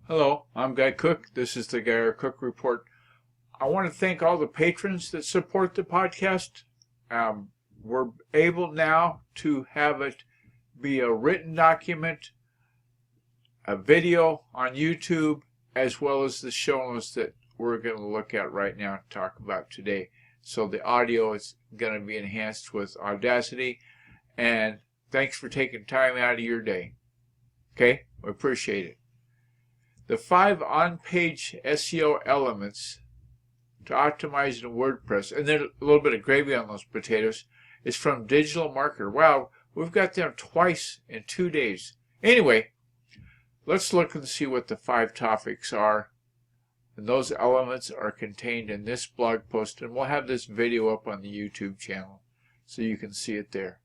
Hello, I'm Guy Cook. This is the Guy R. Cook Report. I want to thank all the patrons that support the podcast. We're able now to have it be a written document, a video on YouTube, as well as the show notes that we're going to look at right now and talk about today. So the audio is going to be enhanced with Audacity. And thanks for taking time out of your day. Okay? We appreciate it. The 5 on-page SEO elements to optimize in WordPress, and then a little bit of gravy on those potatoes, is from Digital Marketer. Wow, we've got them twice in 2 days. Anyway, let's look and see what the 5 topics are. And those elements are contained in this blog post, and we'll have this video up on the YouTube channel so you can see it there.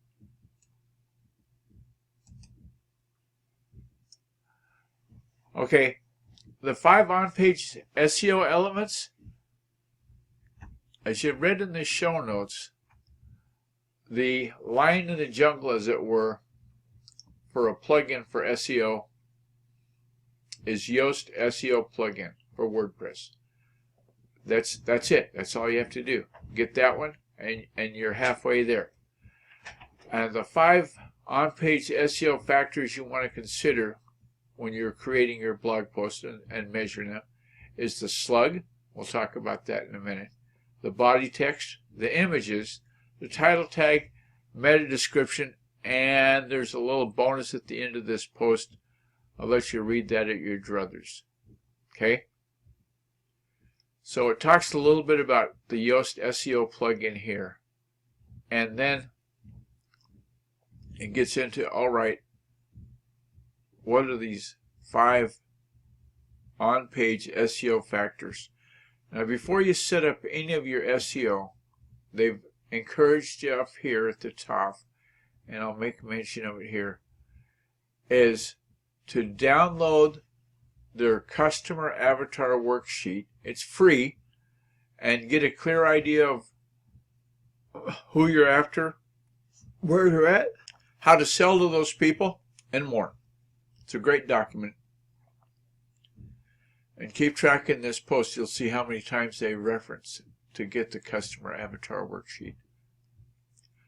Okay. The 5 on-page SEO elements, as you read in the show notes, the lion in the jungle, as it were, for a plugin for SEO is Yoast SEO plugin for WordPress. That's it. That's all you have to do. Get that one, and you're halfway there. And the 5 on-page SEO factors you want to consider when you're creating your blog post and measuring them is the slug. We'll talk about that in a minute. The body text, the images, the title tag, meta description, and there's a little bonus at the end of this post. I'll let you read that at your druthers. Okay? So it talks a little bit about the Yoast SEO plugin here. And then it gets into, all right, what are these 5 on-page SEO factors? Now, before you set up any of your SEO, they've encouraged you up here at the top, and I'll make mention of it here, is to download their customer avatar worksheet. It's free, and get a clear idea of who you're after, where you're at, how to sell to those people, and more. It's a great document. And keep track in this post. You'll see how many times they reference to get the customer avatar worksheet.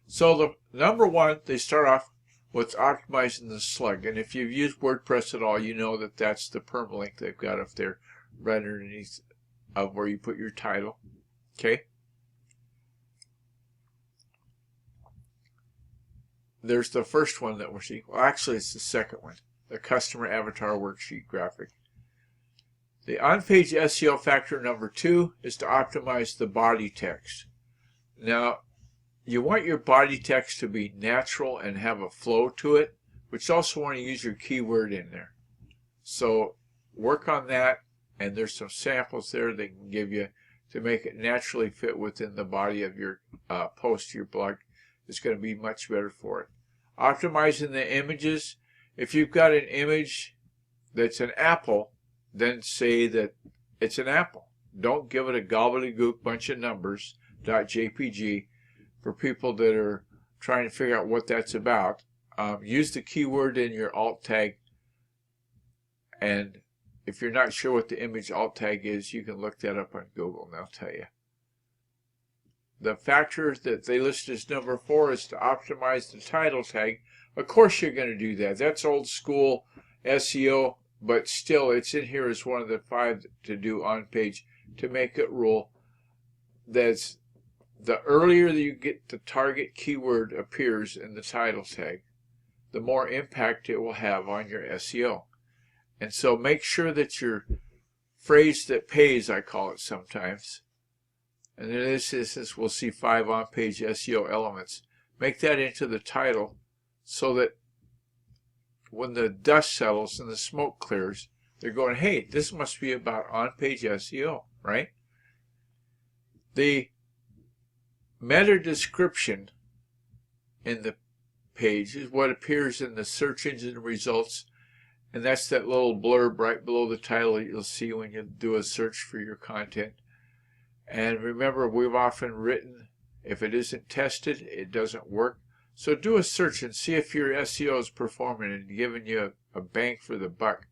So the number 1, they start off with optimizing the slug. And if you've used WordPress at all, you know that that's the permalink they've got up there right underneath of where you put your title. Okay? There's the first one that we're seeing. Well, actually, it's the second one. The customer avatar worksheet graphic. The on-page SEO factor number 2 is to optimize the body text. Now, you want your body text to be natural and have a flow to it, but you also want to use your keyword in there. So work on that, and there's some samples there they can give you to make it naturally fit within the body of your post, your blog. It's going to be much better for it. Optimizing the images. If you've got an image that's an apple, then say that it's an apple. Don't give it a gobbledygook bunch of numbers, .jpg, for people that are trying to figure out what that's about. Use the keyword in your alt tag, and if you're not sure what the image alt tag is, you can look that up on Google and they'll tell you. The factor that they list as number 4 is to optimize the title tag. Of course you're going to do that. That's old school SEO, but still it's in here as one of the 5 to do on page to make it rule. That's the earlier that you get the target keyword appears in the title tag, the more impact it will have on your SEO. And so make sure that your phrase that pays, I call it sometimes, and in this instance we'll see 5 on-page SEO elements. Make that into the title so that when the dust settles and the smoke clears, they're going, hey, this must be about on-page SEO, right? The meta description in the page is what appears in the search engine results, and that's that little blurb right below the title that you'll see when you do a search for your content. And remember, we've often written, if it isn't tested, it doesn't work. So do a search and see if your SEO is performing and giving you a bang for the buck.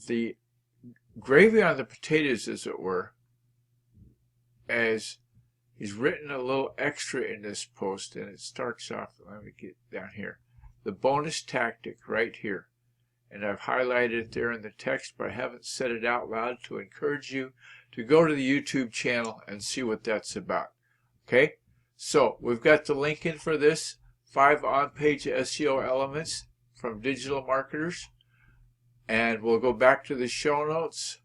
the gravy on the potatoes, as it were, as he's written a little extra in this post, and it starts off, let me get down here, the bonus tactic right here. And I've highlighted it there in the text, but I haven't said it out loud to encourage you to go to the YouTube channel and see what that's about. Okay, so we've got the link in for this, 5 on-page SEO elements from digital marketers. And we'll go back to the show notes.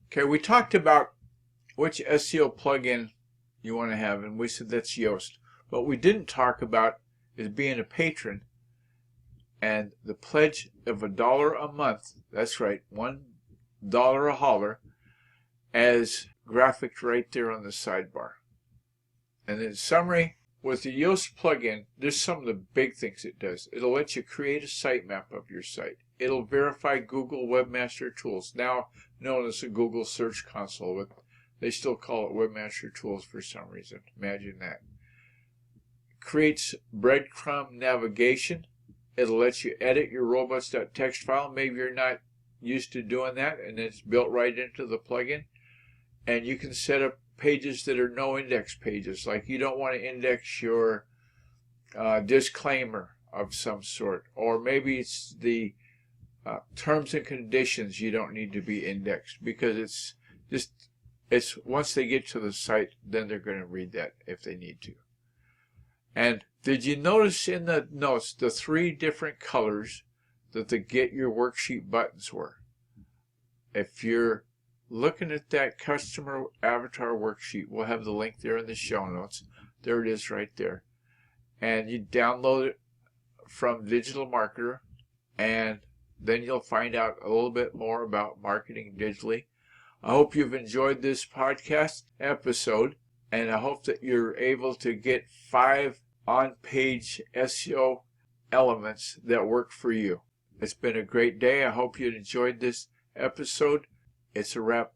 Okay, we talked about which SEO plugin you want to have, and we said that's Yoast. What we didn't talk about is being a patron and the pledge of $1 a month. That's right, $1 a holler, as graphic right there on the sidebar. And in summary, with the Yoast plugin, there's some of the big things it does. It'll let you create a sitemap of your site. It'll verify Google Webmaster Tools, now known as the Google Search Console, but they still call it Webmaster Tools for some reason. Imagine that. Creates breadcrumb navigation. It'll let you edit your robots.txt file. Maybe you're not used to doing that, and it's built right into the plugin. And you can set up pages that are no index pages, like you don't want to index your disclaimer of some sort, or maybe it's the terms and conditions you don't need to be indexed, because it's once they get to the site, then they're going to read that if they need to. And did you notice in the notes the 3 different colors that the Get Your Worksheet buttons were? If you're looking at that customer avatar worksheet, we'll have the link there in the show notes. There it is right there. And you download it from Digital Marketer, and then you'll find out a little bit more about marketing digitally. I hope you've enjoyed this podcast episode, and I hope that you're able to get 5 on-page SEO elements that work for you. It's been a great day. I hope you enjoyed this episode. It's a wrap.